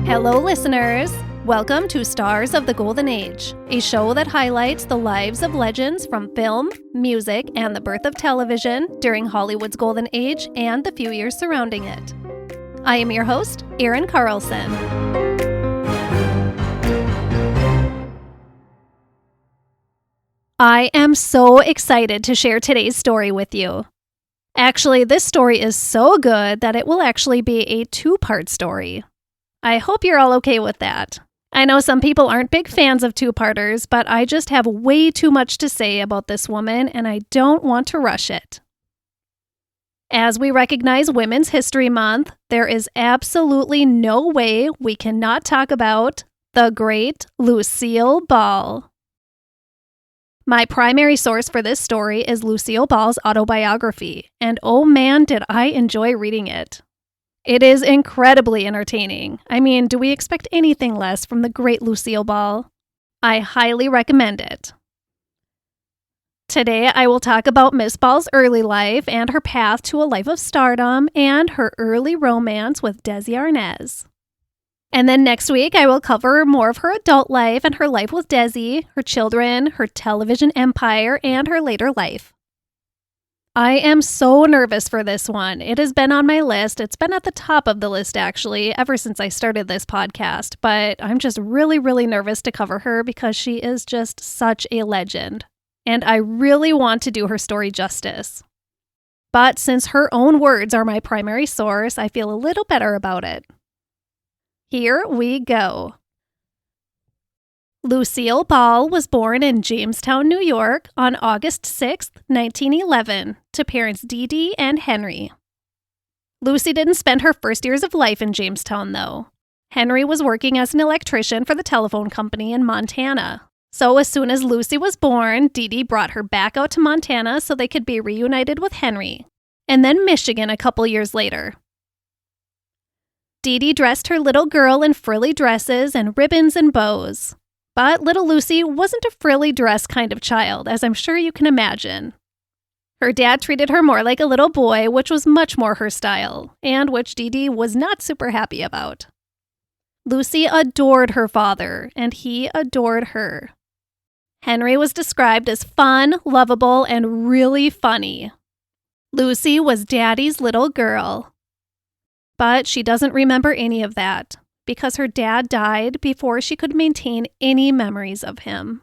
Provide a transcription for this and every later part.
Hello, listeners. Welcome to Stars of the Golden Age, a show that highlights the lives of legends from film, music, and the birth of television during Hollywood's golden age and the few years surrounding it. I am your host, Erin Carlson. I am so excited to share today's story with you. Actually, this story is so good that it will actually be a two-part story. I hope you're all okay with that. I know some people aren't big fans of two-parters, but I just have way too much to say about this woman, and I don't want to rush it. As we recognize Women's History Month, there is absolutely no way we cannot talk about the great Lucille Ball. My primary source for this story is Lucille Ball's autobiography, and oh man, did I enjoy reading it. It is incredibly entertaining. I mean, do we expect anything less from the great Lucille Ball? I highly recommend it. Today, I will talk about Miss Ball's early life and her path to a life of stardom and her early romance with Desi Arnaz. And then next week, I will cover more of her adult life and her life with Desi, her children, her television empire, and her later life. I am so nervous for this one. It has been on my list. It's been at the top of the list, actually, ever since I started this podcast. But I'm just really, really nervous to cover her because she is just such a legend. And I really want to do her story justice. But since her own words are my primary source, I feel a little better about it. Here we go. Lucille Ball was born in Jamestown, New York on August 6, 1911, to parents Dee Dee and Henry. Lucy didn't spend her first years of life in Jamestown, though. Henry was working as an electrician for the telephone company in Montana. So as soon as Lucy was born, Dee Dee brought her back out to Montana so they could be reunited with Henry, and then Michigan a couple years later. Dee Dee dressed her little girl in frilly dresses and ribbons and bows. But little Lucy wasn't a frilly dress kind of child, as I'm sure you can imagine. Her dad treated her more like a little boy, which was much more her style, and which Dee Dee was not super happy about. Lucy adored her father, and he adored her. Henry was described as fun, lovable, and really funny. Lucy was Daddy's little girl. But she doesn't remember any of that, because her dad died before she could maintain any memories of him.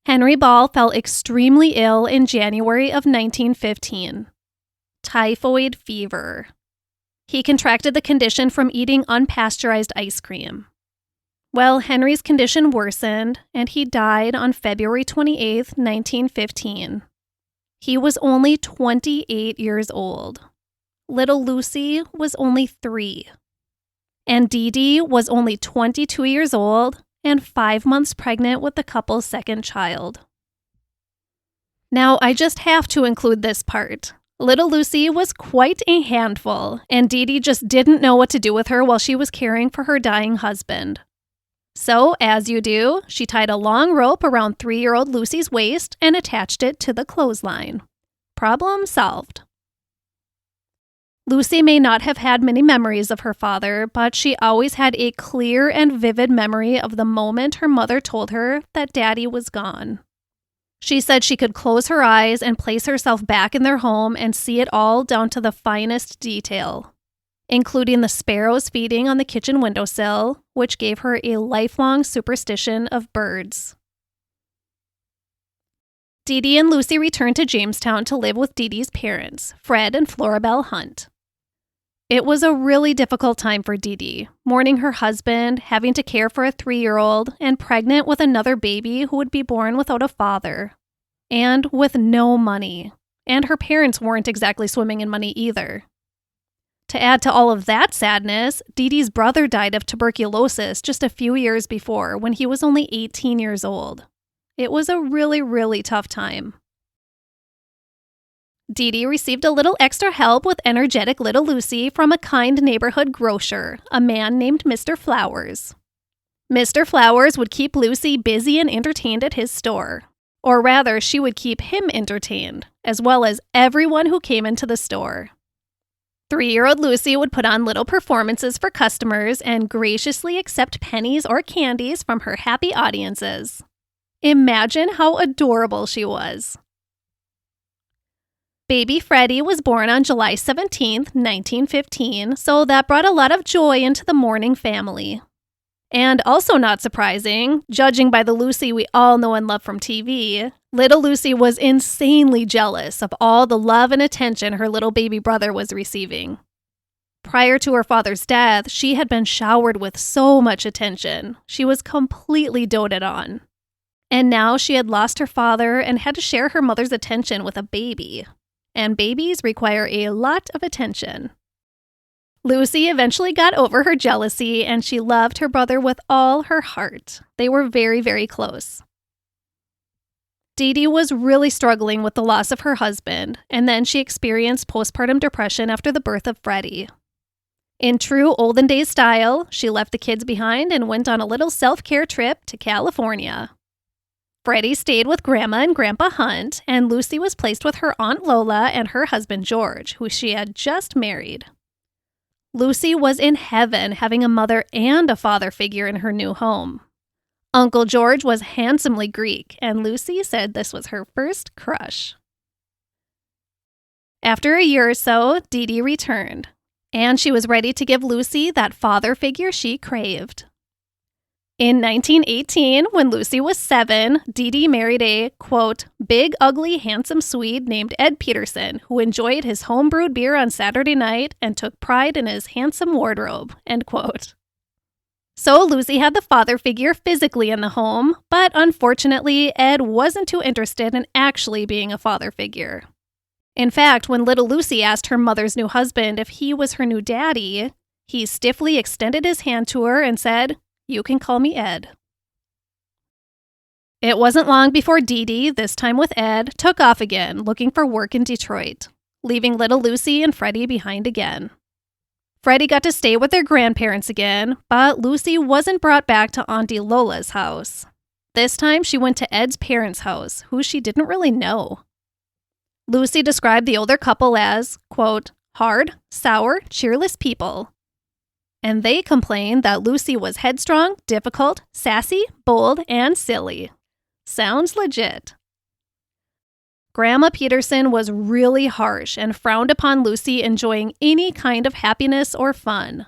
Henry Ball fell extremely ill in January of 1915. Typhoid fever. He contracted the condition from eating unpasteurized ice cream. Well, Henry's condition worsened, and he died on February 28, 1915. He was only 28 years old. Little Lucy was only 3. And Dee Dee was only 22 years old and 5 months pregnant with the couple's second child. Now, I just have to include this part. Little Lucy was quite a handful, and Dee Dee just didn't know what to do with her while she was caring for her dying husband. So, as you do, she tied a long rope around 3-year-old Lucy's waist and attached it to the clothesline. Problem solved. Lucy may not have had many memories of her father, but she always had a clear and vivid memory of the moment her mother told her that Daddy was gone. She said she could close her eyes and place herself back in their home and see it all down to the finest detail, including the sparrows feeding on the kitchen windowsill, which gave her a lifelong superstition of birds. Dee Dee and Lucy returned to Jamestown to live with Dee Dee's parents, Fred and Florabelle Hunt. It was a really difficult time for Dee Dee, mourning her husband, having to care for a 3-year-old, and pregnant with another baby who would be born without a father. And with no money. And her parents weren't exactly swimming in money either. To add to all of that sadness, Dee Dee's brother died of tuberculosis just a few years before, when he was only 18 years old. It was a really, really tough time. Dee Dee received a little extra help with energetic little Lucy from a kind neighborhood grocer, a man named Mr. Flowers. Mr. Flowers would keep Lucy busy and entertained at his store. Or rather, she would keep him entertained, as well as everyone who came into the store. 3-year-old Lucy would put on little performances for customers and graciously accept pennies or candies from her happy audiences. Imagine how adorable she was. Baby Freddie was born on July 17, 1915, so that brought a lot of joy into the mourning family. And also not surprising, judging by the Lucy we all know and love from TV, little Lucy was insanely jealous of all the love and attention her little baby brother was receiving. Prior to her father's death, she had been showered with so much attention. She was completely doted on. And now she had lost her father and had to share her mother's attention with a baby. And babies require a lot of attention. Lucy eventually got over her jealousy and she loved her brother with all her heart. They were very, very close. Dee Dee was really struggling with the loss of her husband, and then she experienced postpartum depression after the birth of Freddie. In true olden days style, she left the kids behind and went on a little self-care trip to California. Freddie stayed with Grandma and Grandpa Hunt, and Lucy was placed with her Aunt Lola and her husband George, who she had just married. Lucy was in heaven having a mother and a father figure in her new home. Uncle George was handsomely Greek, and Lucy said this was her first crush. After a year or so, Dee Dee returned, and she was ready to give Lucy that father figure she craved. In 1918, when Lucy was 7, Dee Dee married a, quote, big, ugly, handsome Swede named Ed Peterson, who enjoyed his home-brewed beer on Saturday night and took pride in his handsome wardrobe, end quote. So Lucy had the father figure physically in the home, but unfortunately, Ed wasn't too interested in actually being a father figure. In fact, when little Lucy asked her mother's new husband if he was her new daddy, he stiffly extended his hand to her and said, "You can call me Ed." It wasn't long before Dee Dee, this time with Ed, took off again, looking for work in Detroit, leaving little Lucy and Freddie behind again. Freddie got to stay with their grandparents again, but Lucy wasn't brought back to Auntie Lola's house. This time she went to Ed's parents' house, who she didn't really know. Lucy described the older couple as, quote, hard, sour, cheerless people. And they complained that Lucy was headstrong, difficult, sassy, bold, and silly. Sounds legit. Grandma Peterson was really harsh and frowned upon Lucy enjoying any kind of happiness or fun.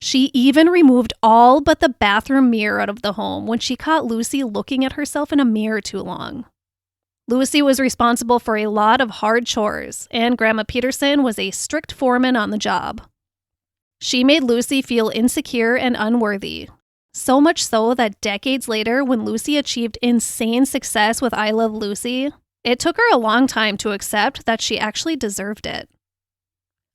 She even removed all but the bathroom mirror out of the home when she caught Lucy looking at herself in a mirror too long. Lucy was responsible for a lot of hard chores, and Grandma Peterson was a strict foreman on the job. She made Lucy feel insecure and unworthy. So much so that decades later, when Lucy achieved insane success with I Love Lucy, it took her a long time to accept that she actually deserved it.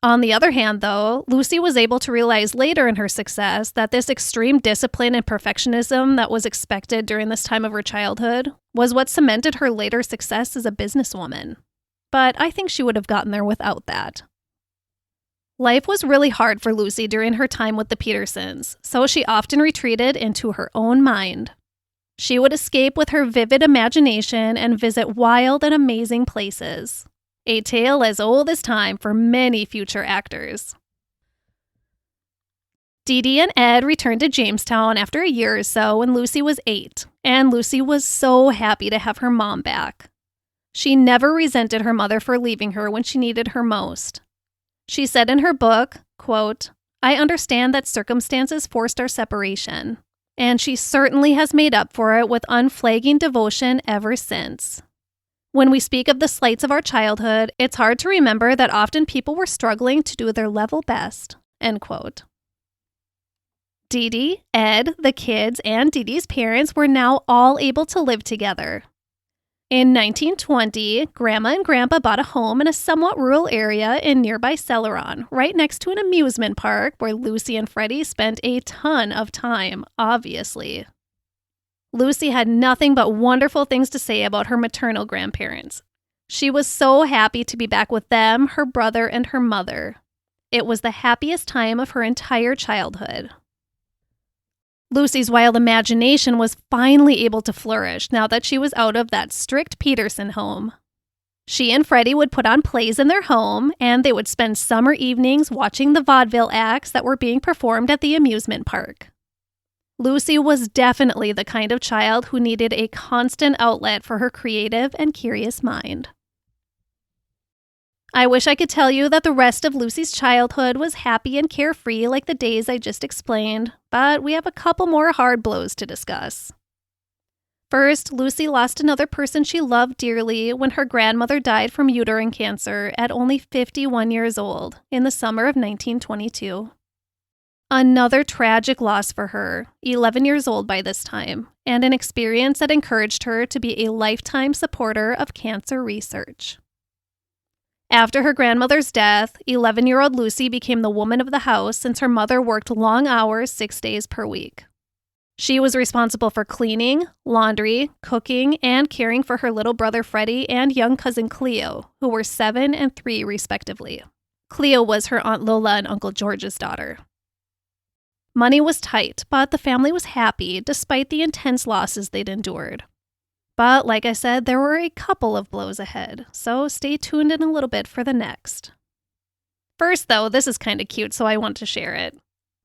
On the other hand, though, Lucy was able to realize later in her success that this extreme discipline and perfectionism that was expected during this time of her childhood was what cemented her later success as a businesswoman. But I think she would have gotten there without that. Life was really hard for Lucy during her time with the Petersons, so she often retreated into her own mind. She would escape with her vivid imagination and visit wild and amazing places. A tale as old as time for many future actors. Dee Dee and Ed returned to Jamestown after a year or so when Lucy was 8, and Lucy was so happy to have her mom back. She never resented her mother for leaving her when she needed her most. She said in her book, quote, I understand that circumstances forced our separation, and she certainly has made up for it with unflagging devotion ever since. When we speak of the slights of our childhood, it's hard to remember that often people were struggling to do their level best, end quote. Dee Dee, Ed, the kids, and Dee Dee's parents were now all able to live together. In 1920, Grandma and Grandpa bought a home in a somewhat rural area in nearby Celeron, right next to an amusement park where Lucy and Freddie spent a ton of time, obviously. Lucy had nothing but wonderful things to say about her maternal grandparents. She was so happy to be back with them, her brother, and her mother. It was the happiest time of her entire childhood. Lucy's wild imagination was finally able to flourish now that she was out of that strict Peterson home. She and Freddie would put on plays in their home, and they would spend summer evenings watching the vaudeville acts that were being performed at the amusement park. Lucy was definitely the kind of child who needed a constant outlet for her creative and curious mind. I wish I could tell you that the rest of Lucy's childhood was happy and carefree like the days I just explained, but we have a couple more hard blows to discuss. First, Lucy lost another person she loved dearly when her grandmother died from uterine cancer at only 51 years old in the summer of 1922. Another tragic loss for her, 11 years old by this time, and an experience that encouraged her to be a lifetime supporter of cancer research. After her grandmother's death, 11-year-old Lucy became the woman of the house since her mother worked long hours 6 days per week. She was responsible for cleaning, laundry, cooking, and caring for her little brother Freddie and young cousin Cleo, who were 7 and 3 respectively. Cleo was her Aunt Lola and Uncle George's daughter. Money was tight, but the family was happy despite the intense losses they'd endured. But like I said, there were a couple of blows ahead, so stay tuned in a little bit for the next. First, though, this is kind of cute, so I want to share it.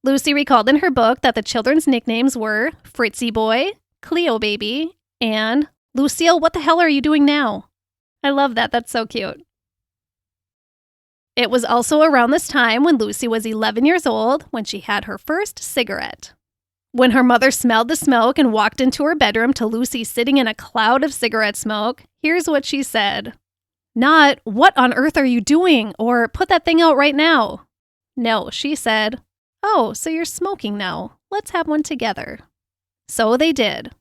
Lucy recalled in her book that the children's nicknames were Fritzy Boy, Cleo Baby, and Lucille, what the hell are you doing now? I love that. That's so cute. It was also around this time when Lucy was 11 years old when she had her first cigarette. When her mother smelled the smoke and walked into her bedroom to Lucy sitting in a cloud of cigarette smoke, here's what she said. Not, what on earth are you doing? Or put that thing out right now. No, she said, oh, so you're smoking now. Let's have one together. So they did.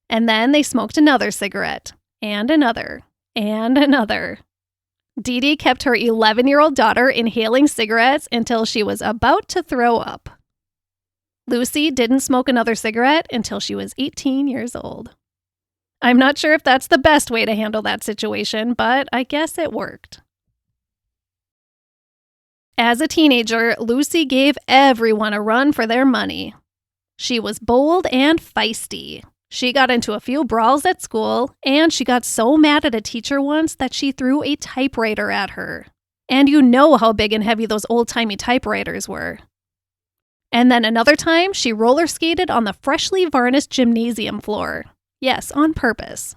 And then they smoked another cigarette, and another, and another. Dee Dee kept her 11-year-old daughter inhaling cigarettes until she was about to throw up. Lucy didn't smoke another cigarette until she was 18 years old. I'm not sure if that's the best way to handle that situation, but I guess it worked. As a teenager, Lucy gave everyone a run for their money. She was bold and feisty. She got into a few brawls at school, and she got so mad at a teacher once that she threw a typewriter at her. And you know how big and heavy those old-timey typewriters were. And then another time, she roller skated on the freshly varnished gymnasium floor. Yes, on purpose.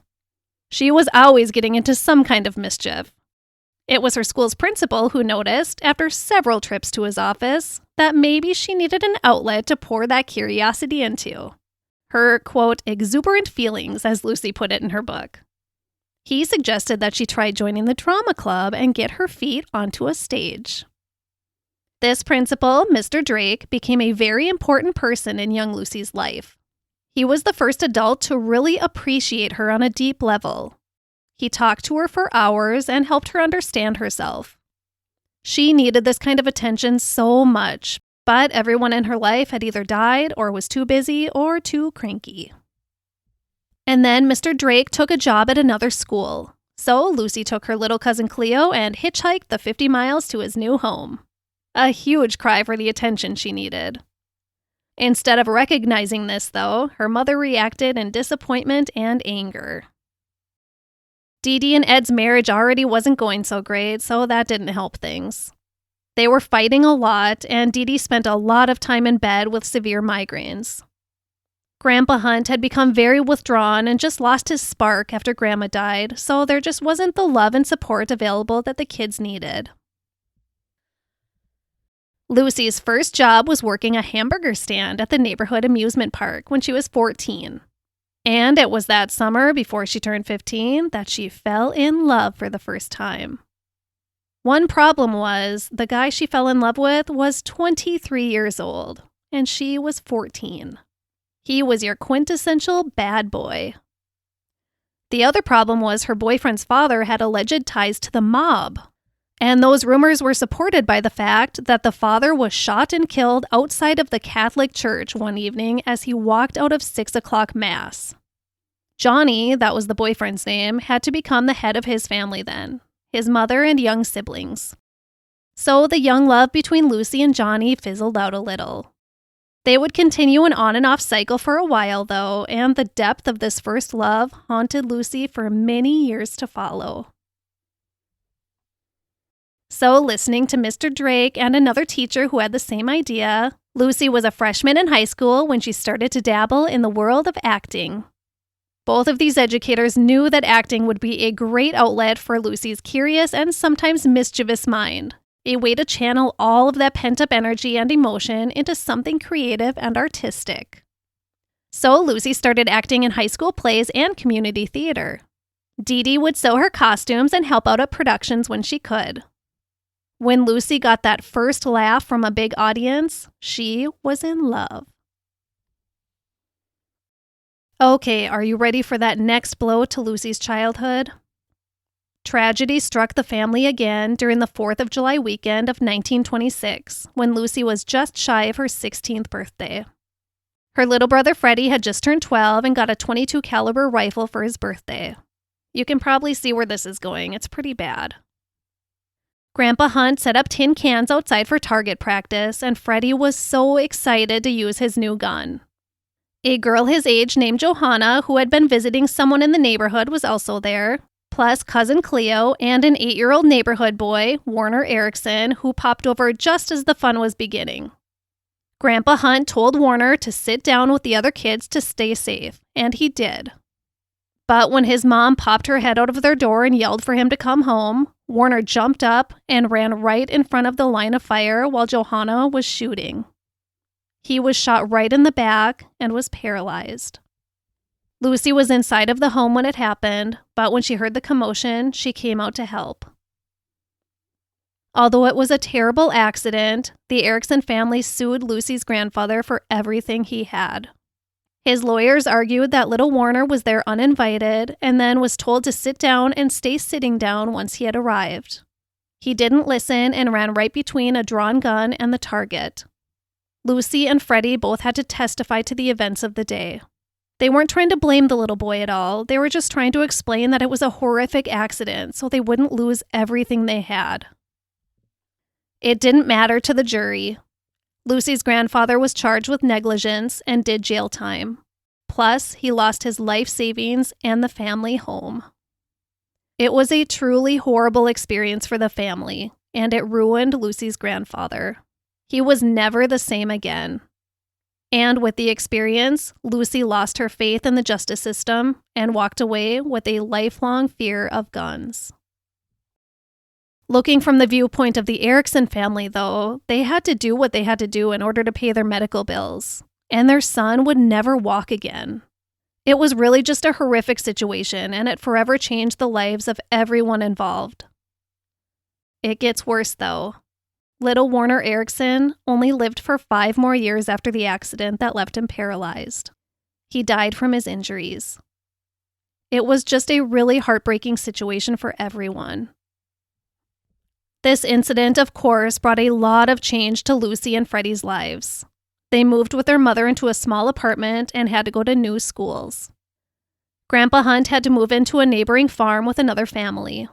She was always getting into some kind of mischief. It was her school's principal who noticed, after several trips to his office, that maybe she needed an outlet to pour that curiosity into. Her, quote, exuberant feelings, as Lucy put it in her book. He suggested that she try joining the drama club and get her feet onto a stage. This principal, Mr. Drake, became a very important person in young Lucy's life. He was the first adult to really appreciate her on a deep level. He talked to her for hours and helped her understand herself. She needed this kind of attention so much, but everyone in her life had either died or was too busy or too cranky. And then Mr. Drake took a job at another school, so Lucy took her little cousin Cleo and hitchhiked the 50 miles to his new home. A huge cry for the attention she needed. Instead of recognizing this, though, her mother reacted in disappointment and anger. Dee Dee and Ed's marriage already wasn't going so great, so that didn't help things. They were fighting a lot, and Dee Dee spent a lot of time in bed with severe migraines. Grandpa Hunt had become very withdrawn and just lost his spark after Grandma died, so there just wasn't the love and support available that the kids needed. Lucy's first job was working a hamburger stand at the neighborhood amusement park when she was 14. And it was that summer before she turned 15 that she fell in love for the first time. One problem was the guy she fell in love with was 23 years old, and she was 14. He was your quintessential bad boy. The other problem was her boyfriend's father had alleged ties to the mob. And those rumors were supported by the fact that the father was shot and killed outside of the Catholic Church one evening as he walked out of 6 o'clock Mass. Johnny, that was the boyfriend's name, had to become the head of his family then, his mother and young siblings. So the young love between Lucy and Johnny fizzled out a little. They would continue an on and off cycle for a while, though, and the depth of this first love haunted Lucy for many years to follow. So, listening to Mr. Drake and another teacher who had the same idea, Lucy was a freshman in high school when she started to dabble in the world of acting. Both of these educators knew that acting would be a great outlet for Lucy's curious and sometimes mischievous mind, a way to channel all of that pent-up energy and emotion into something creative and artistic. So Lucy started acting in high school plays and community theater. Dee Dee would sew her costumes and help out at productions when she could. When Lucy got that first laugh from a big audience, she was in love. Okay, are you ready for that next blow to Lucy's childhood? Tragedy struck the family again during the 4th of July weekend of 1926, when Lucy was just shy of her 16th birthday. Her little brother Freddie had just turned 12 and got a .22 caliber rifle for his birthday. You can probably see where this is going. It's pretty bad. Grandpa Hunt set up tin cans outside for target practice, and Freddie was so excited to use his new gun. A girl his age named Johanna, who had been visiting someone in the neighborhood, was also there, plus cousin Cleo and an 8-year-old neighborhood boy, Warner Erickson, who popped over just as the fun was beginning. Grandpa Hunt told Warner to sit down with the other kids to stay safe, and he did. But when his mom popped her head out of their door and yelled for him to come home, Warner jumped up and ran right in front of the line of fire while Johanna was shooting. He was shot right in the back and was paralyzed. Lucy was inside of the home when it happened, but when she heard the commotion, she came out to help. Although it was a terrible accident, the Erickson family sued Lucy's grandfather for everything he had. His lawyers argued that little Warner was there uninvited and then was told to sit down and stay sitting down once he had arrived. He didn't listen and ran right between a drawn gun and the target. Lucy and Freddie both had to testify to the events of the day. They weren't trying to blame the little boy at all. They were just trying to explain that it was a horrific accident so they wouldn't lose everything they had. It didn't matter to the jury. Lucy's grandfather was charged with negligence and did jail time. Plus, he lost his life savings and the family home. It was a truly horrible experience for the family, and it ruined Lucy's grandfather. He was never the same again. And with the experience, Lucy lost her faith in the justice system and walked away with a lifelong fear of guns. Looking from the viewpoint of the Erickson family, though, they had to do what they had to do in order to pay their medical bills, and their son would never walk again. It was really just a horrific situation, and it forever changed the lives of everyone involved. It gets worse, though. Little Warner Erickson only lived for 5 more years after the accident that left him paralyzed. He died from his injuries. It was just a really heartbreaking situation for everyone. This incident, of course, brought a lot of change to Lucy and Freddie's lives. They moved with their mother into a small apartment and had to go to new schools. Grandpa Hunt had to move into a neighboring farm with another family.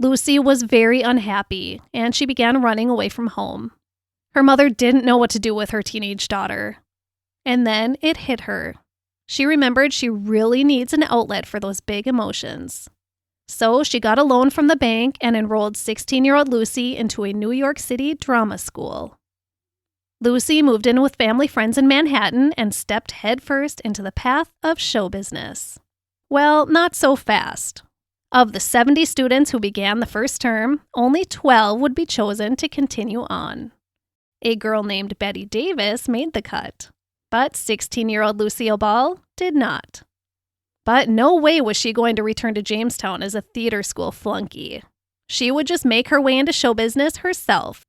Lucy was very unhappy, and she began running away from home. Her mother didn't know what to do with her teenage daughter. And then it hit her. She remembered she really needs an outlet for those big emotions. So she got a loan from the bank and enrolled 16-year-old Lucy into a New York City drama school. Lucy moved in with family friends in Manhattan and stepped headfirst into the path of show business. Well, not so fast. Of the 70 students who began the first term, only 12 would be chosen to continue on. A girl named Betty Davis made the cut, but 16-year-old Lucille Ball did not. But no way was she going to return to Jamestown as a theater school flunky. She would just make her way into show business herself.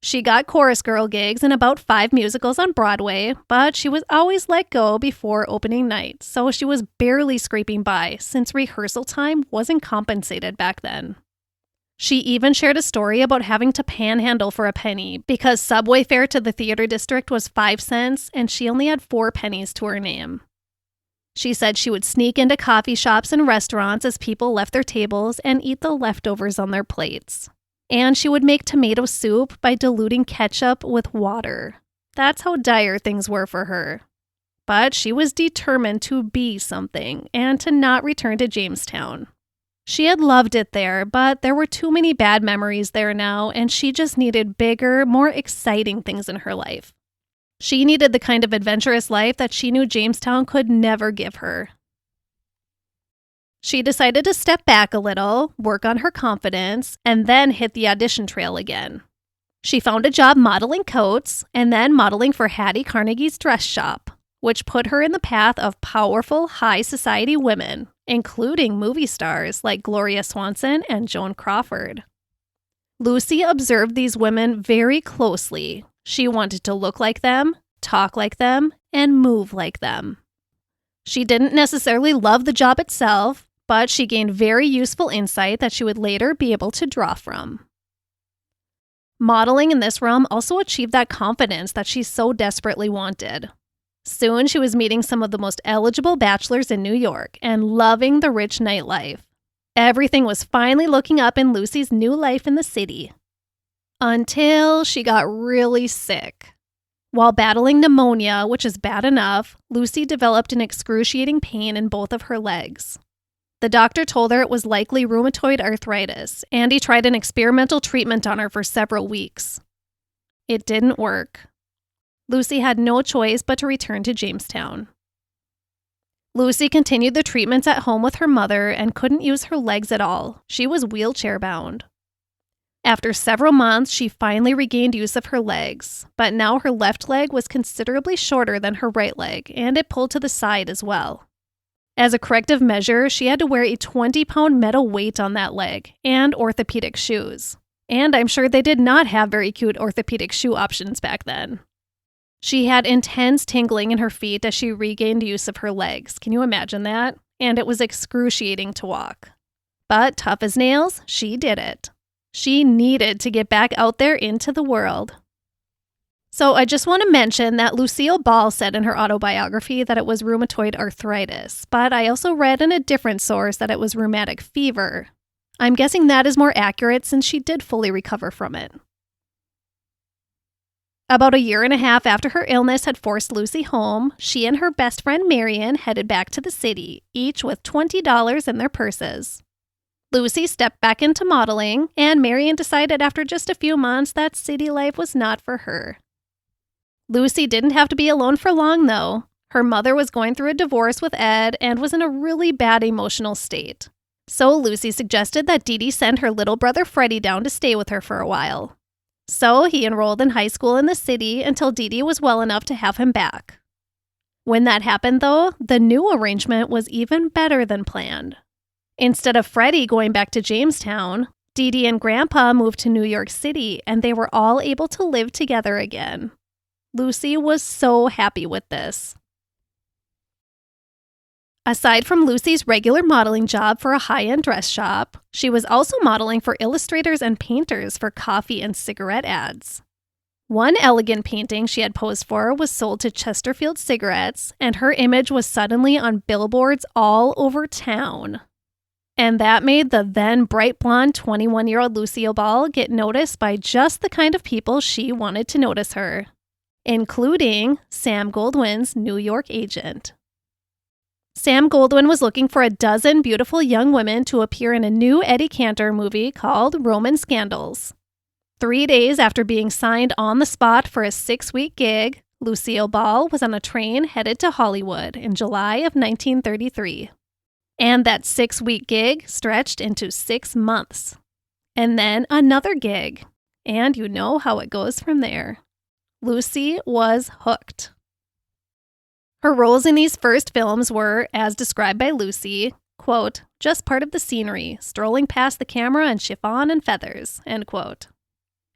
She got chorus girl gigs in about 5 musicals on Broadway, but she was always let go before opening night, so she was barely scraping by since rehearsal time wasn't compensated back then. She even shared a story about having to panhandle for a penny because subway fare to the theater district was 5 cents and she only had 4 pennies to her name. She said she would sneak into coffee shops and restaurants as people left their tables and eat the leftovers on their plates. And she would make tomato soup by diluting ketchup with water. That's how dire things were for her. But she was determined to be something and to not return to Jamestown. She had loved it there, but there were too many bad memories there now, and she just needed bigger, more exciting things in her life. She needed the kind of adventurous life that she knew Jamestown could never give her. She decided to step back a little, work on her confidence, and then hit the audition trail again. She found a job modeling coats and then modeling for Hattie Carnegie's dress shop, which put her in the path of powerful, high society women, including movie stars like Gloria Swanson and Joan Crawford. Lucy observed these women very closely. She wanted to look like them, talk like them, and move like them. She didn't necessarily love the job itself, but she gained very useful insight that she would later be able to draw from. Modeling in this realm also achieved that confidence that she so desperately wanted. Soon she was meeting some of the most eligible bachelors in New York and loving the rich nightlife. Everything was finally looking up in Lucy's new life in the city. Until she got really sick. While battling pneumonia, which is bad enough, Lucy developed an excruciating pain in both of her legs. The doctor told her it was likely rheumatoid arthritis, and he tried an experimental treatment on her for several weeks. It didn't work. Lucy had no choice but to return to Jamestown. Lucy continued the treatments at home with her mother and couldn't use her legs at all. She was wheelchair-bound. After several months, she finally regained use of her legs, but now her left leg was considerably shorter than her right leg, and it pulled to the side as well. As a corrective measure, she had to wear a 20-pound metal weight on that leg and orthopedic shoes. And I'm sure they did not have very cute orthopedic shoe options back then. She had intense tingling in her feet as she regained use of her legs. Can you imagine that? And it was excruciating to walk. But tough as nails, she did it. She needed to get back out there into the world. So I just want to mention that Lucille Ball said in her autobiography that it was rheumatoid arthritis, but I also read in a different source that it was rheumatic fever. I'm guessing that is more accurate since she did fully recover from it. About a year and a half after her illness had forced Lucy home, she and her best friend Marion headed back to the city, each with $20 in their purses. Lucy stepped back into modeling, and Marion decided after just a few months that city life was not for her. Lucy didn't have to be alone for long, though. Her mother was going through a divorce with Ed and was in a really bad emotional state. So Lucy suggested that Dee Dee send her little brother Freddie down to stay with her for a while. So he enrolled in high school in the city until Dee Dee was well enough to have him back. When that happened, though, the new arrangement was even better than planned. Instead of Freddie going back to Jamestown, Dee Dee and Grandpa moved to New York City, and they were all able to live together again. Lucy was so happy with this. Aside from Lucy's regular modeling job for a high-end dress shop, she was also modeling for illustrators and painters for coffee and cigarette ads. One elegant painting she had posed for was sold to Chesterfield Cigarettes, and her image was suddenly on billboards all over town. And that made the then bright blonde 21-year-old Lucille Ball get noticed by just the kind of people she wanted to notice her, including Sam Goldwyn's New York agent. Sam Goldwyn was looking for a dozen beautiful young women to appear in a new Eddie Cantor movie called Roman Scandals. 3 days after being signed on the spot for a 6-week gig, Lucille Ball was on a train headed to Hollywood in July of 1933. And that 6-week gig stretched into 6 months. And then another gig. And you know how it goes from there. Lucy was hooked. Her roles in these first films were, as described by Lucy, quote, just part of the scenery, strolling past the camera in chiffon and feathers, end quote.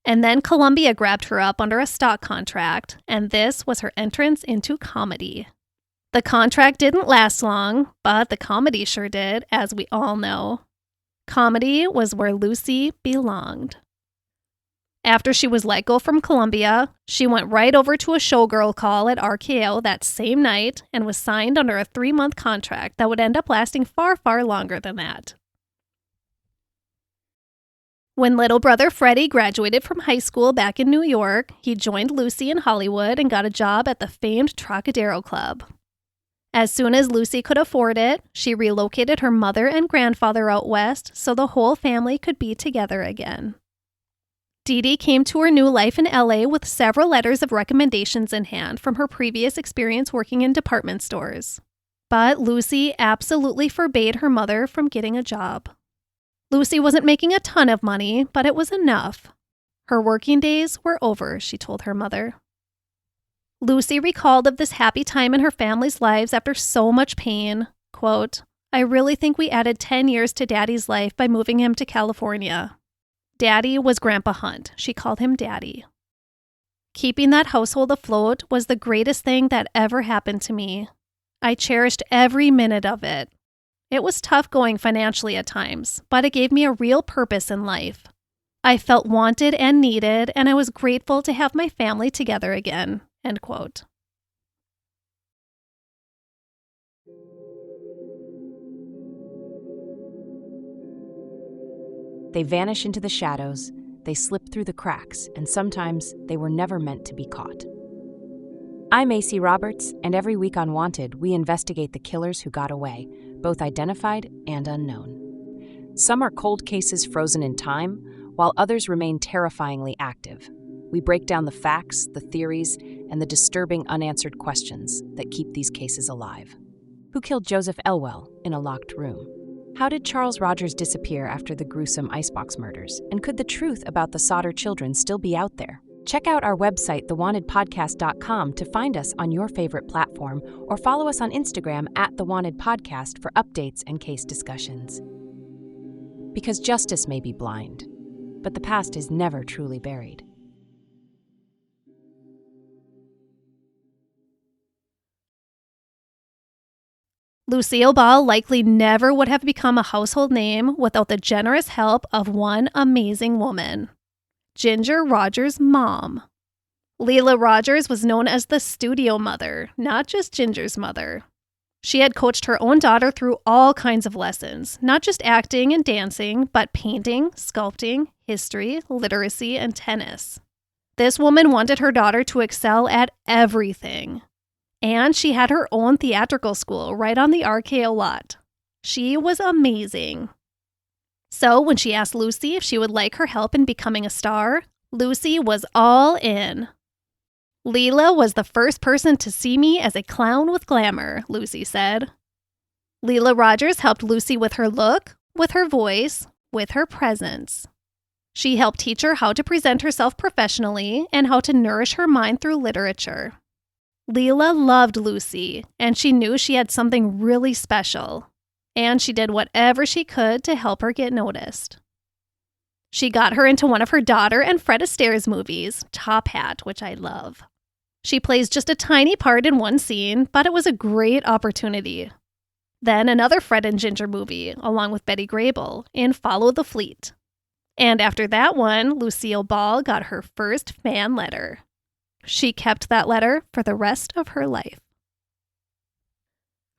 And then Columbia grabbed her up under a stock contract, and this was her entrance into comedy. The contract didn't last long, but the comedy sure did, as we all know. Comedy was where Lucy belonged. After she was let go from Columbia, she went right over to a showgirl call at RKO that same night and was signed under a 3-month contract that would end up lasting far, far longer than that. When little brother Freddie graduated from high school back in New York, he joined Lucy in Hollywood and got a job at the famed Trocadero Club. As soon as Lucy could afford it, she relocated her mother and grandfather out west so the whole family could be together again. Dee Dee came to her new life in LA with several letters of recommendations in hand from her previous experience working in department stores. But Lucy absolutely forbade her mother from getting a job. Lucy wasn't making a ton of money, but it was enough. Her working days were over, she told her mother. Lucy recalled of this happy time in her family's lives after so much pain. Quote, "I really think we added 10 years to Daddy's life by moving him to California." Daddy was Grandpa Hunt. She called him Daddy. Keeping that household afloat was the greatest thing that ever happened to me. I cherished every minute of it. It was tough going financially at times, but it gave me a real purpose in life. I felt wanted and needed, and I was grateful to have my family together again. End quote. They vanish into the shadows, they slip through the cracks, and sometimes they were never meant to be caught. I'm AC Roberts, and every week on Wanted, we investigate the killers who got away, both identified and unknown. Some are cold cases frozen in time, while others remain terrifyingly active. We break down the facts, the theories, and the disturbing unanswered questions that keep these cases alive. Who killed Joseph Elwell in a locked room? How did Charles Rogers disappear after the gruesome icebox murders? And could the truth about the Sodder children still be out there? Check out our website, thewantedpodcast.com, to find us on your favorite platform, or follow us on Instagram @thewantedpodcast for updates and case discussions. Because justice may be blind, but the past is never truly buried. Lucille Ball likely never would have become a household name without the generous help of one amazing woman, Ginger Rogers' mom. Leela Rogers was known as the studio mother, not just Ginger's mother. She had coached her own daughter through all kinds of lessons, not just acting and dancing, but painting, sculpting, history, literacy, and tennis. This woman wanted her daughter to excel at everything. And she had her own theatrical school right on the RKO lot. She was amazing. So when she asked Lucy if she would like her help in becoming a star, Lucy was all in. Leela was the first person to see me as a clown with glamour, Lucy said. Leela Rogers helped Lucy with her look, with her voice, with her presence. She helped teach her how to present herself professionally and how to nourish her mind through literature. Leela loved Lucy, and she knew she had something really special, and she did whatever she could to help her get noticed. She got her into one of her daughter and Fred Astaire's movies, Top Hat, which I love. She plays just a tiny part in one scene, but it was a great opportunity. Then another Fred and Ginger movie, along with Betty Grable, in Follow the Fleet. And after that one, Lucille Ball got her first fan letter. She kept that letter for the rest of her life.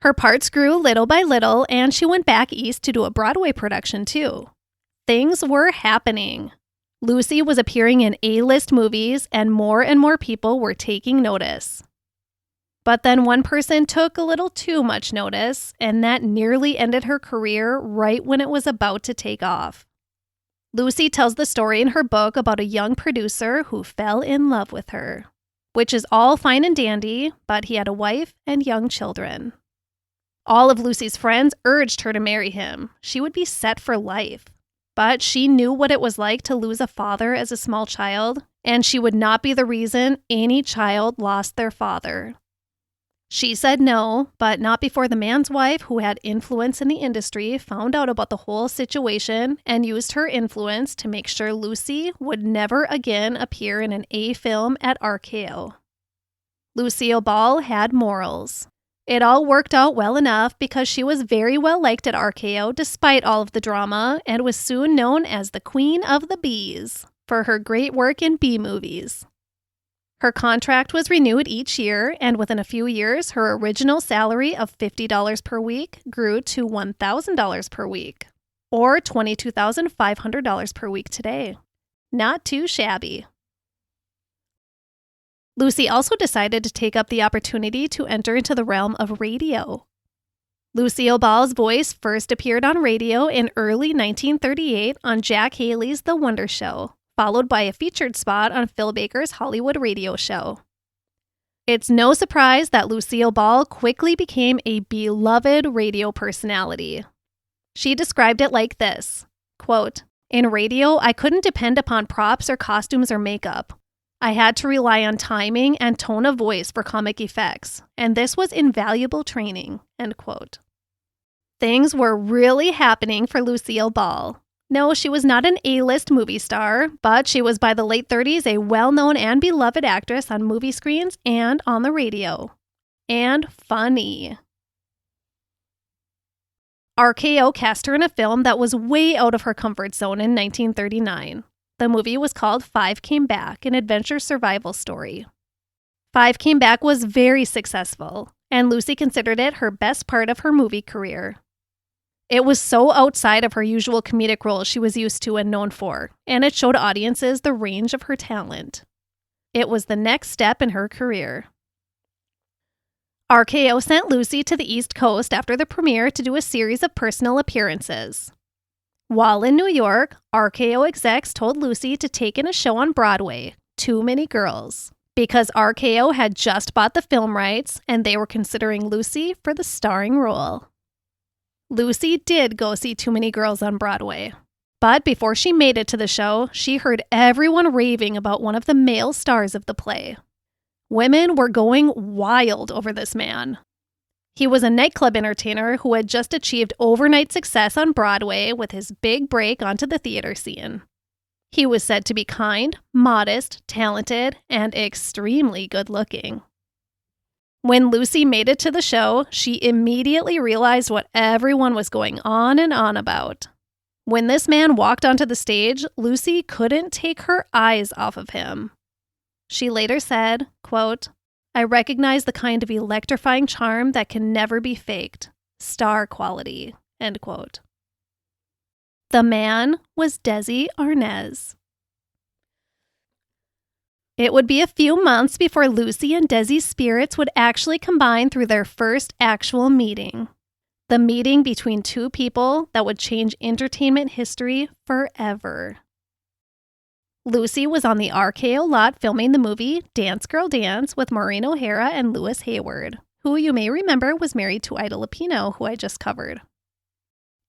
Her parts grew little by little, and she went back east to do a Broadway production too. Things were happening. Lucy was appearing in A-list movies, and more people were taking notice. But then one person took a little too much notice, and that nearly ended her career right when it was about to take off. Lucy tells the story in her book about a young producer who fell in love with her, which is all fine and dandy, but he had a wife and young children. All of Lucy's friends urged her to marry him. She would be set for life. But she knew what it was like to lose a father as a small child, and she would not be the reason any child lost their father. She said no, but not before the man's wife, who had influence in the industry, found out about the whole situation and used her influence to make sure Lucy would never again appear in an A film at RKO. Lucille Ball had morals. It all worked out well enough because she was very well liked at RKO despite all of the drama, and was soon known as the Queen of the Bees for her great work in B movies. Her contract was renewed each year, and within a few years, her original salary of $50 per week grew to $1,000 per week, or $22,500 per week today. Not too shabby. Lucy also decided to take up the opportunity to enter into the realm of radio. Lucille Ball's voice first appeared on radio in early 1938 on Jack Haley's The Wonder Show, followed by a featured spot on Phil Baker's Hollywood radio show. It's no surprise that Lucille Ball quickly became a beloved radio personality. She described it like this, quote, "In radio, I couldn't depend upon props or costumes or makeup. I had to rely on timing and tone of voice for comic effects, and this was invaluable training," end quote. Things were really happening for Lucille Ball. No, she was not an A-list movie star, but she was by the late 30s a well-known and beloved actress on movie screens and on the radio. And funny. RKO cast her in a film that was way out of her comfort zone in 1939. The movie was called Five Came Back, an adventure survival story. Five Came Back was very successful, and Lucy considered it her best part of her movie career. It was so outside of her usual comedic roles she was used to and known for, and it showed audiences the range of her talent. It was the next step in her career. RKO sent Lucy to the East Coast after the premiere to do a series of personal appearances. While in New York, RKO execs told Lucy to take in a show on Broadway, Too Many Girls, because RKO had just bought the film rights and they were considering Lucy for the starring role. Lucy did go see Too Many Girls on Broadway. But before she made it to the show, she heard everyone raving about one of the male stars of the play. Women were going wild over this man. He was a nightclub entertainer who had just achieved overnight success on Broadway with his big break onto the theater scene. He was said to be kind, modest, talented, and extremely good-looking. When Lucy made it to the show, she immediately realized what everyone was going on and on about. When this man walked onto the stage, Lucy couldn't take her eyes off of him. She later said, quote, "I recognize the kind of electrifying charm that can never be faked. Star quality," end quote. The man was Desi Arnaz. It would be a few months before Lucy and Desi's spirits would actually combine through their first actual meeting. The meeting between two people that would change entertainment history forever. Lucy was on the RKO lot filming the movie Dance Girl Dance with Maureen O'Hara and Lewis Hayward, who you may remember was married to Ida Lupino, who I just covered.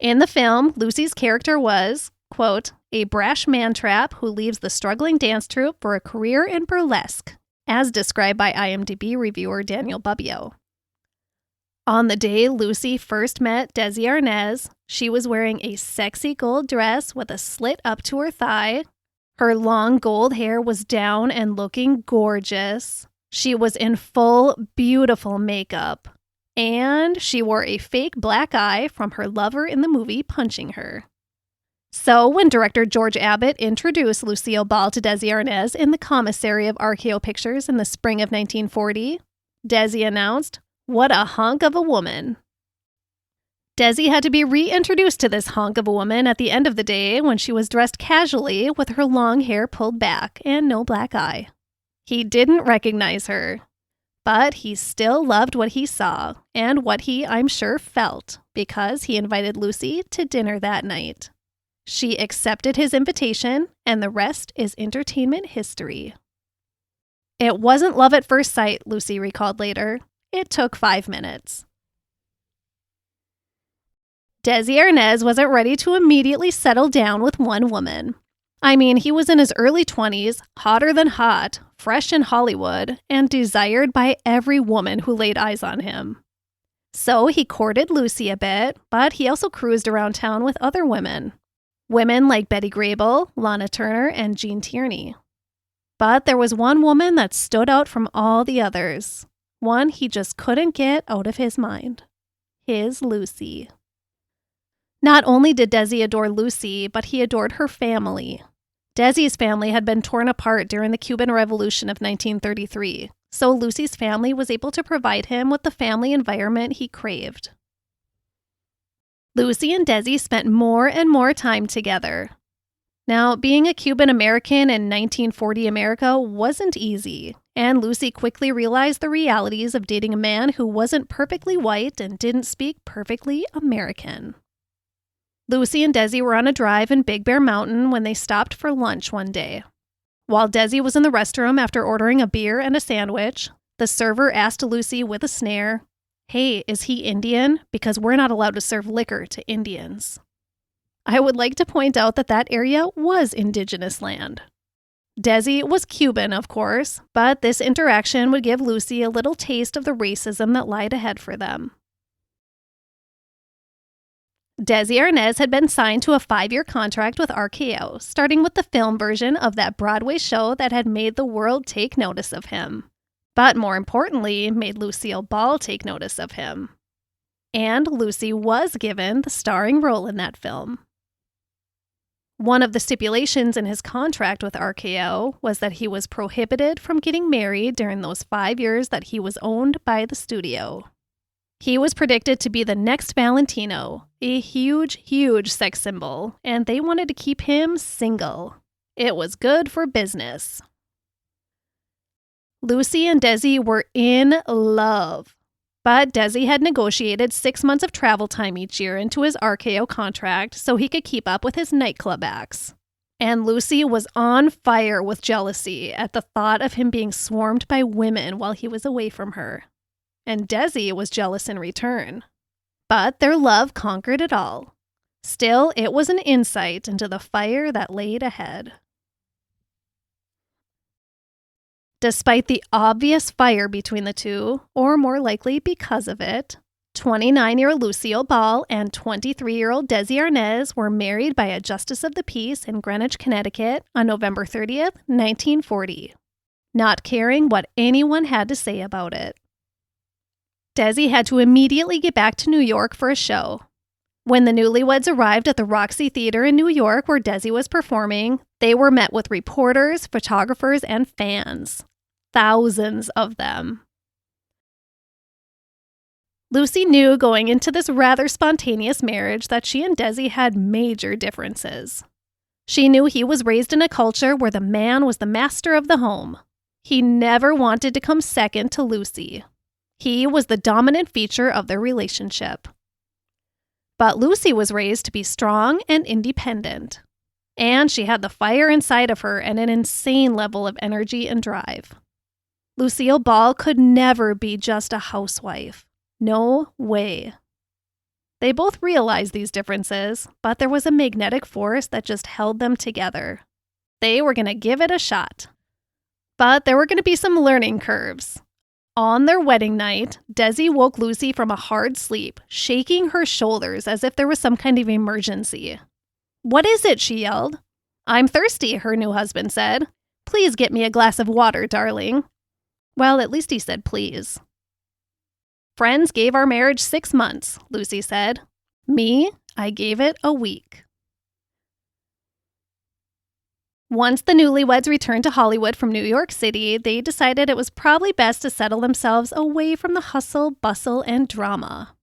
In the film, Lucy's character was, quote, "a brash man-trap who leaves the struggling dance troupe for a career in burlesque," as described by IMDb reviewer Daniel Bubbio. On the day Lucy first met Desi Arnaz, she was wearing a sexy gold dress with a slit up to her thigh. Her long gold hair was down and looking gorgeous. She was in full, beautiful makeup. And she wore a fake black eye from her lover in the movie punching her. So when director George Abbott introduced Lucille Ball to Desi Arnaz in the commissary of RKO Pictures in the spring of 1940, Desi announced, "What a hunk of a woman." Desi had to be reintroduced to this hunk of a woman at the end of the day when she was dressed casually with her long hair pulled back and no black eye. He didn't recognize her, but he still loved what he saw and what he, I'm sure, felt because he invited Lucy to dinner that night. She accepted his invitation, and the rest is entertainment history. It wasn't love at first sight, Lucy recalled later. It took 5 minutes. Desi Arnaz wasn't ready to immediately settle down with one woman. I mean, he was in his early 20s, hotter than hot, fresh in Hollywood, and desired by every woman who laid eyes on him. So he courted Lucy a bit, but he also cruised around town with other women. Women like Betty Grable, Lana Turner, and Jean Tierney. But there was one woman that stood out from all the others. One he just couldn't get out of his mind. His Lucy. Not only did Desi adore Lucy, but he adored her family. Desi's family had been torn apart during the Cuban Revolution of 1933, so Lucy's family was able to provide him with the family environment he craved. Lucy and Desi spent more and more time together. Now, being a Cuban American in 1940 America wasn't easy, and Lucy quickly realized the realities of dating a man who wasn't perfectly white and didn't speak perfectly American. Lucy and Desi were on a drive in Big Bear Mountain when they stopped for lunch one day. While Desi was in the restroom after ordering a beer and a sandwich, the server asked Lucy with a snare, "Hey, is he Indian? Because we're not allowed to serve liquor to Indians." I would like to point out that that area was indigenous land. Desi was Cuban, of course, but this interaction would give Lucy a little taste of the racism that lied ahead for them. Desi Arnaz had been signed to a 5-year contract with RKO, starting with the film version of that Broadway show that had made the world take notice of him. But more importantly, made Lucille Ball take notice of him. And Lucy was given the starring role in that film. One of the stipulations in his contract with RKO was that he was prohibited from getting married during those 5 years that he was owned by the studio. He was predicted to be the next Valentino, a huge, huge sex symbol, and they wanted to keep him single. It was good for business. Lucy and Desi were in love, but Desi had negotiated 6 months of travel time each year into his RKO contract so he could keep up with his nightclub acts. And Lucy was on fire with jealousy at the thought of him being swarmed by women while he was away from her. And Desi was jealous in return. But their love conquered it all. Still, it was an insight into the fire that laid ahead. Despite the obvious fire between the two, or more likely because of it, 29-year-old Lucille Ball and 23-year-old Desi Arnaz were married by a justice of the peace in Greenwich, Connecticut on November 30th, 1940, not caring what anyone had to say about it. Desi had to immediately get back to New York for a show. When the newlyweds arrived at the Roxy Theater in New York where Desi was performing, they were met with reporters, photographers, and fans. Thousands of them. Lucy knew going into this rather spontaneous marriage that she and Desi had major differences. She knew he was raised in a culture where the man was the master of the home. He never wanted to come second to Lucy. He was the dominant feature of their relationship. But Lucy was raised to be strong and independent. And she had the fire inside of her and an insane level of energy and drive. Lucille Ball could never be just a housewife. No way. They both realized these differences, but there was a magnetic force that just held them together. They were going to give it a shot. But there were going to be some learning curves. On their wedding night, Desi woke Lucy from a hard sleep, shaking her shoulders as if there was some kind of emergency. "What is it?" she yelled. "I'm thirsty," her new husband said. "Please get me a glass of water, darling." Well, at least he said please. "Friends gave our marriage 6 months," Lucy said. "Me, I gave it a week." Once the newlyweds returned to Hollywood from New York City, they decided it was probably best to settle themselves away from the hustle, bustle, and drama.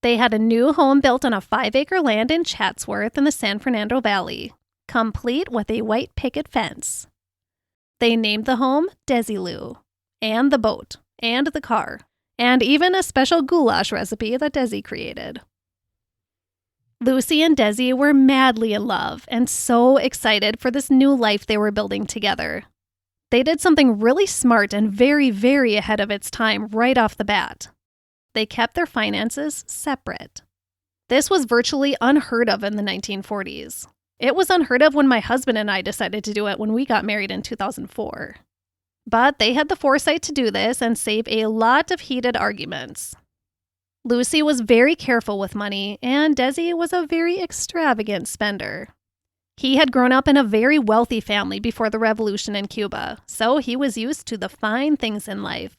They had a new home built on a 5-acre land in Chatsworth in the San Fernando Valley, complete with a white picket fence. They named the home Desilu, and the boat, and the car, and even a special goulash recipe that Desi created. Lucy and Desi were madly in love and so excited for this new life they were building together. They did something really smart and very, very ahead of its time right off the bat. They kept their finances separate. This was virtually unheard of in the 1940s. It was unheard of when my husband and I decided to do it when we got married in 2004. But they had the foresight to do this and save a lot of heated arguments. Lucy was very careful with money, and Desi was a very extravagant spender. He had grown up in a very wealthy family before the revolution in Cuba, so he was used to the fine things in life.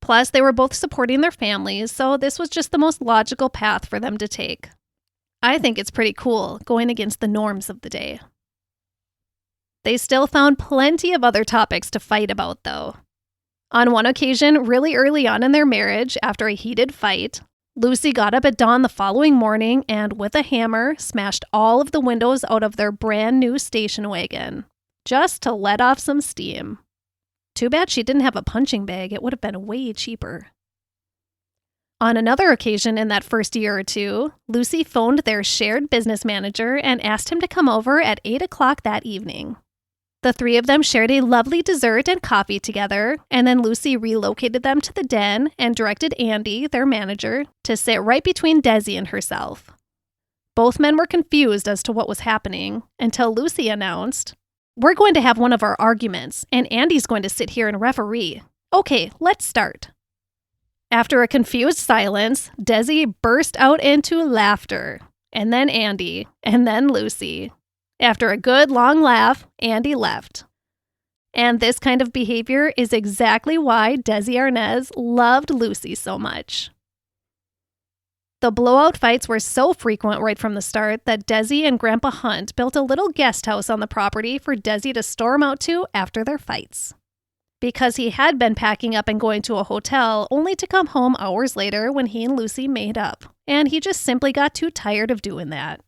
Plus, they were both supporting their families, so this was just the most logical path for them to take. I think it's pretty cool, going against the norms of the day. They still found plenty of other topics to fight about, though. On one occasion, really early on in their marriage, after a heated fight, Lucy got up at dawn the following morning and, with a hammer, smashed all of the windows out of their brand new station wagon, just to let off some steam. Too bad she didn't have a punching bag. It would have been way cheaper. On another occasion in that first year or two, Lucy phoned their shared business manager and asked him to come over at 8 o'clock that evening. The three of them shared a lovely dessert and coffee together, and then Lucy relocated them to the den and directed Andy, their manager, to sit right between Desi and herself. Both men were confused as to what was happening until Lucy announced, "We're going to have one of our arguments, and Andy's going to sit here and referee. Okay, let's start." After a confused silence, Desi burst out into laughter, and then Andy, and then Lucy. After a good long laugh, Andy left. And this kind of behavior is exactly why Desi Arnaz loved Lucy so much. The blowout fights were so frequent right from the start that Desi and Grandpa Hunt built a little guest house on the property for Desi to storm out to after their fights. Because he had been packing up and going to a hotel only to come home hours later when he and Lucy made up, and he just simply got too tired of doing that.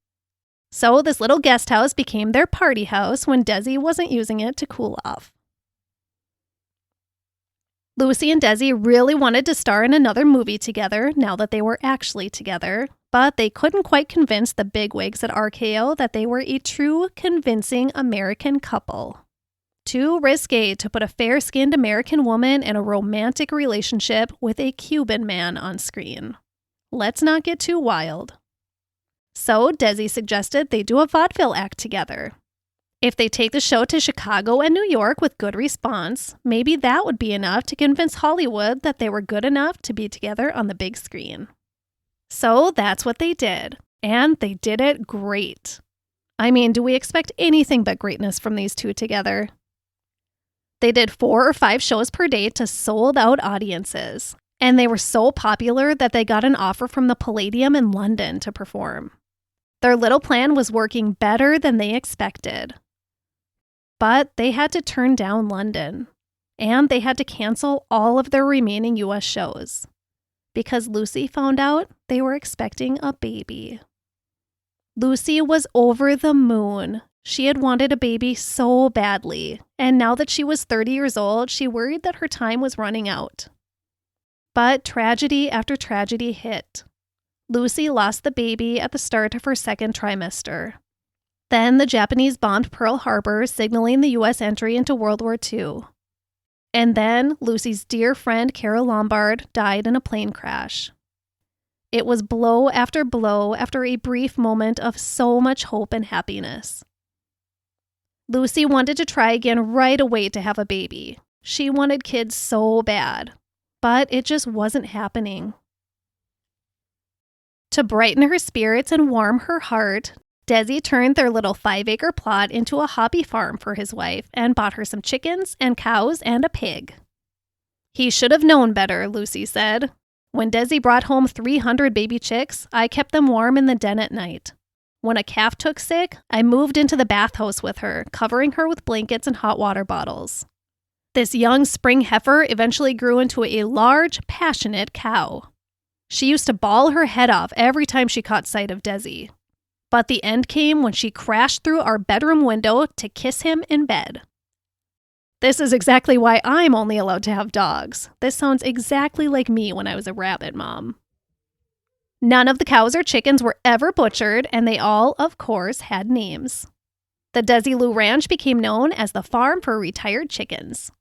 So this little guest house became their party house when Desi wasn't using it to cool off. Lucy and Desi really wanted to star in another movie together now that they were actually together, but they couldn't quite convince the bigwigs at RKO that they were a true, convincing American couple. Too risque to put a fair-skinned American woman in a romantic relationship with a Cuban man on screen. Let's not get too wild. So Desi suggested they do a vaudeville act together. If they take the show to Chicago and New York with good response, maybe that would be enough to convince Hollywood that they were good enough to be together on the big screen. So that's what they did, and they did it great. I mean, do we expect anything but greatness from these two together? They did 4 or 5 shows per day to sold-out audiences, and they were so popular that they got an offer from the Palladium in London to perform. Their little plan was working better than they expected. But they had to turn down London, and they had to cancel all of their remaining US shows, because Lucy found out they were expecting a baby. Lucy was over the moon. She had wanted a baby so badly, and now that she was 30 years old, she worried that her time was running out. But tragedy after tragedy hit. Lucy lost the baby at the start of her second trimester. Then the Japanese bombed Pearl Harbor, signaling the U.S. entry into World War II. And then Lucy's dear friend Carol Lombard died in a plane crash. It was blow after a brief moment of so much hope and happiness. Lucy wanted to try again right away to have a baby. She wanted kids so bad, but it just wasn't happening. To brighten her spirits and warm her heart, Desi turned their little 5-acre plot into a hobby farm for his wife and bought her some chickens and cows and a pig. He should have known better, Lucy said. When Desi brought home 300 baby chicks, I kept them warm in the den at night. When a calf took sick, I moved into the bathhouse with her, covering her with blankets and hot water bottles. This young spring heifer eventually grew into a large, passionate cow. She used to bawl her head off every time she caught sight of Desi. But the end came when she crashed through our bedroom window to kiss him in bed. This is exactly why I'm only allowed to have dogs. This sounds exactly like me when I was a rabbit mom. None of the cows or chickens were ever butchered, and they all, of course, had names. The Desilu Ranch became known as the farm for retired chickens.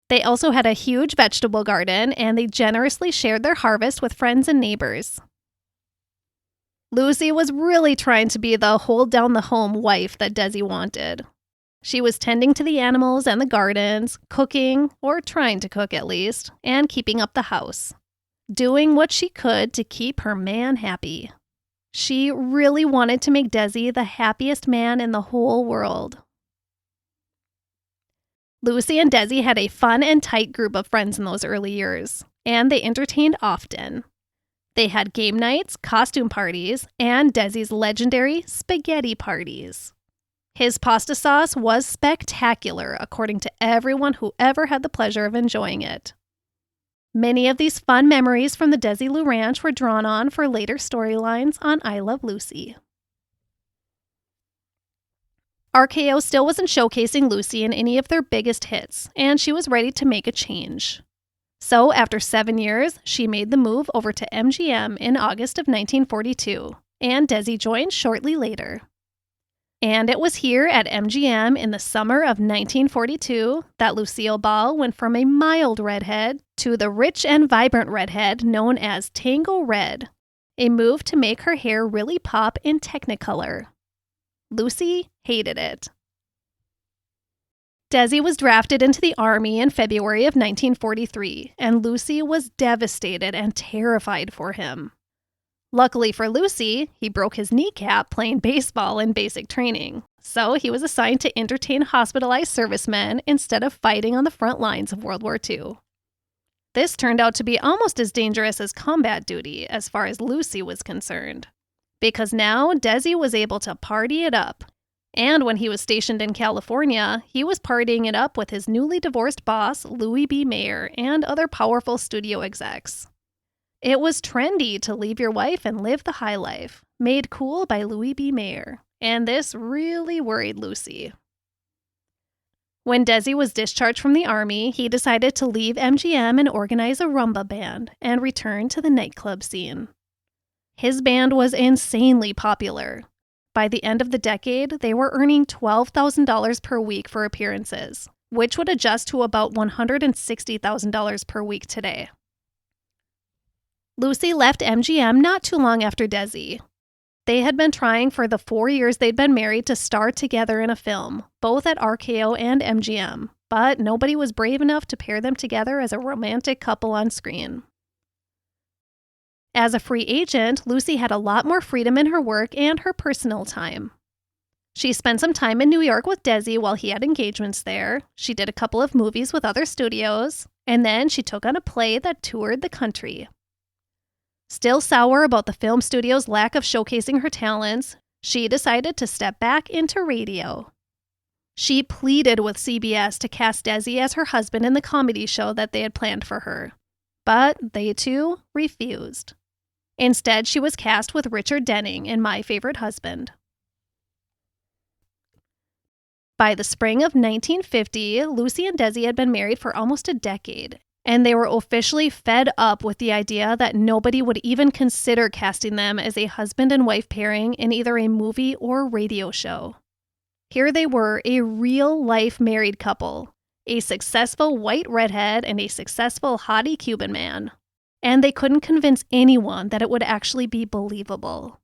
They also had a huge vegetable garden, and they generously shared their harvest with friends and neighbors. Lucy was really trying to be the hold-down-the-home wife that Desi wanted. She was tending to the animals and the gardens, cooking, or trying to cook at least, and keeping up the house. Doing what she could to keep her man happy. She really wanted to make Desi the happiest man in the whole world. Lucy and Desi had a fun and tight group of friends in those early years, and they entertained often. They had game nights, costume parties, and Desi's legendary spaghetti parties. His pasta sauce was spectacular, according to everyone who ever had the pleasure of enjoying it. Many of these fun memories from the Desilu Ranch were drawn on for later storylines on I Love Lucy. RKO still wasn't showcasing Lucy in any of their biggest hits, and she was ready to make a change. So, after 7 years, she made the move over to MGM in August of 1942, and Desi joined shortly later. And it was here at MGM in the summer of 1942 that Lucille Ball went from a mild redhead to the rich and vibrant redhead known as Tango Red, a move to make her hair really pop in Technicolor. Lucy hated it. Desi was drafted into the Army in February of 1943, and Lucy was devastated and terrified for him. Luckily for Lucy, he broke his kneecap playing baseball in basic training, so he was assigned to entertain hospitalized servicemen instead of fighting on the front lines of World War II. This turned out to be almost as dangerous as combat duty as far as Lucy was concerned, because now Desi was able to party it up. And when he was stationed in California, he was partying it up with his newly divorced boss, Louis B. Mayer, and other powerful studio execs. It was trendy to leave your wife and live the high life, made cool by Louis B. Mayer, and this really worried Lucy. When Desi was discharged from the Army, he decided to leave MGM and organize a rumba band and return to the nightclub scene. His band was insanely popular. By the end of the decade, they were earning $12,000 per week for appearances, which would adjust to about $160,000 per week today. Lucy left MGM not too long after Desi. They had been trying for the 4 years they'd been married to star together in a film, both at RKO and MGM, but nobody was brave enough to pair them together as a romantic couple on screen. As a free agent, Lucy had a lot more freedom in her work and her personal time. She spent some time in New York with Desi while he had engagements there. She did a couple of movies with other studios, and then she took on a play that toured the country. Still sour about the film studio's lack of showcasing her talents, she decided to step back into radio. She pleaded with CBS to cast Desi as her husband in the comedy show that they had planned for her, but they too refused. Instead, she was cast with Richard Denning in My Favorite Husband. By the spring of 1950, Lucy and Desi had been married for almost a decade, and they were officially fed up with the idea that nobody would even consider casting them as a husband and wife pairing in either a movie or radio show. Here they were, a real-life married couple, a successful white redhead and a successful hottie Cuban man. And they couldn't convince anyone that it would actually be believable.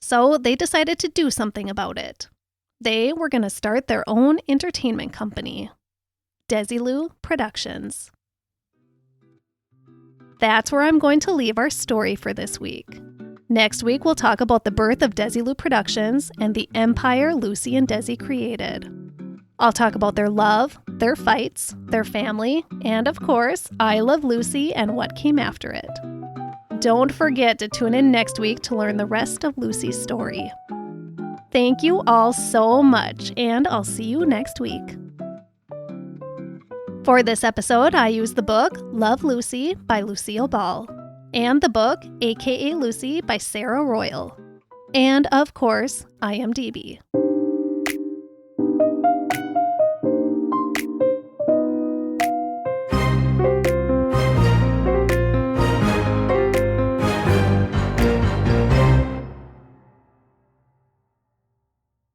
So they decided to do something about it. They were going to start their own entertainment company, Desilu Productions. That's where I'm going to leave our story for this week. Next week, we'll talk about the birth of Desilu Productions and the empire Lucy and Desi created. I'll talk about their love, their fights, their family, and of course, I Love Lucy and what came after it. Don't forget to tune in next week to learn the rest of Lucy's story. Thank you all so much, and I'll see you next week. For this episode, I used the book Love Lucy by Lucille Ball and the book AKA Lucy by Sarah Royal, and of course, IMDB.